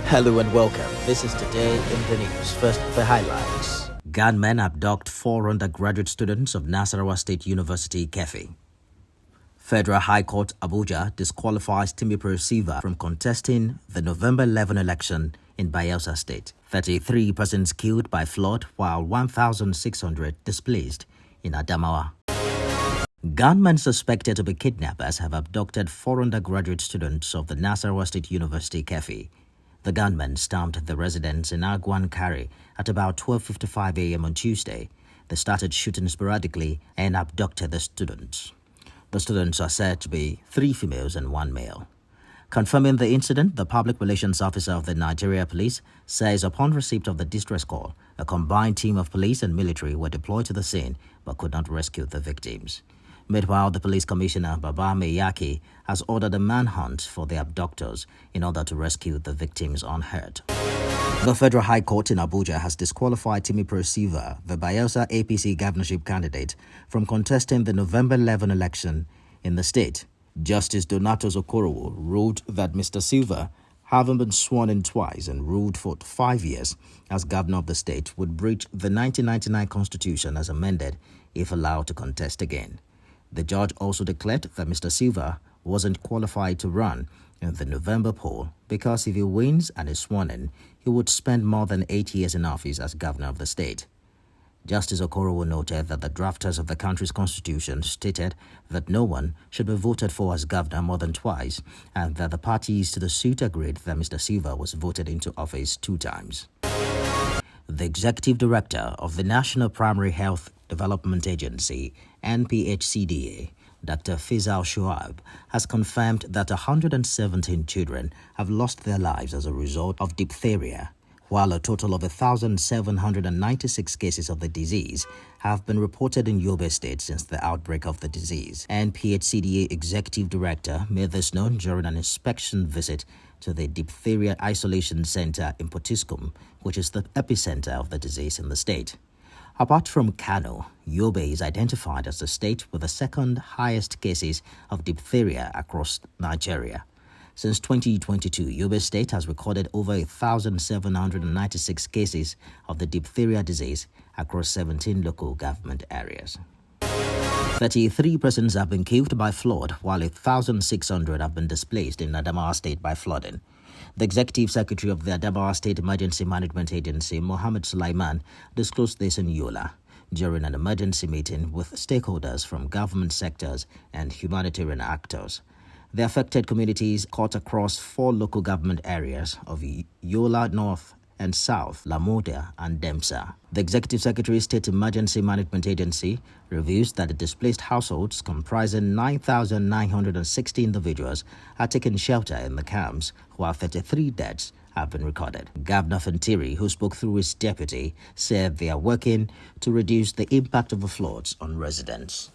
Hello and welcome. This is Today in the News. First, the highlights. Gunmen abduct 4 undergraduate students of Nasarawa State University, Keffi. Federal High Court, Abuja, disqualifies TVC Silva from contesting the November 11 election in Bayelsa State. 33 persons killed by flood while 1,600 displaced in Adamawa. Gunmen suspected to be kidnappers have abducted 4 undergraduate students of the Nasarawa State University, Keffi. The gunmen stormed the residence in Agwan Kari at about 12:55 a.m. on Tuesday. They started shooting sporadically and abducted the students. The students are said to be 3 females and 1 male. Confirming the incident, the public relations officer of the Nigeria Police says upon receipt of the distress call, a combined team of police and military were deployed to the scene but could not rescue the victims. Meanwhile, the police commissioner, Baba Meyaki, has ordered a manhunt for the abductors in order to rescue the victims unhurt. The Federal High Court in Abuja has disqualified TVC Silva, the Bayelsa APC governorship candidate, from contesting the November 11 election in the state. Justice Donatus Okorowo ruled that Mr. Silva, having been sworn in twice and ruled for 5 years as governor of the state, would breach the 1999 constitution as amended if allowed to contest again. The judge also declared that Mr. Silva wasn't qualified to run in the November poll because if he wins and is sworn in, he would spend more than 8 years in office as governor of the state. Justice Okorowo noted that the drafters of the country's constitution stated that no one should be voted for as governor more than twice and that the parties to the suit agreed that Mr. Silva was voted into office 2 times. The executive director of the National Primary Health Development Agency, NPHCDA, Dr. Fizal Shuaib, has confirmed that 117 children have lost their lives as a result of diphtheria, while a total of 1,796 cases of the disease have been reported in Yobe State since the outbreak of the disease. NPHCDA Executive Director made this known during an inspection visit to the Diphtheria Isolation Center in Potiskum, which is the epicenter of the disease in the state. Apart from Kano, Yobe is identified as the state with the second highest cases of diphtheria across Nigeria. Since 2022, Yobe State has recorded over 1,796 cases of the diphtheria disease across 17 local government areas. 33 persons have been killed by flood, while 1,600 have been displaced in Adamawa State by flooding. The Executive Secretary of the Adamawa State Emergency Management Agency, Mohammed Sulaiman, disclosed this in Yola during an emergency meeting with stakeholders from government sectors and humanitarian actors. The affected communities cut across 4 local government areas of Yola North and South, Lamoda and Demsa. The Executive Secretary State Emergency Management Agency reveals that the displaced households comprising 9,960 individuals are taking shelter in the camps, while 33 deaths have been recorded. Governor Fintiri, who spoke through his deputy, said they are working to reduce the impact of the floods on residents.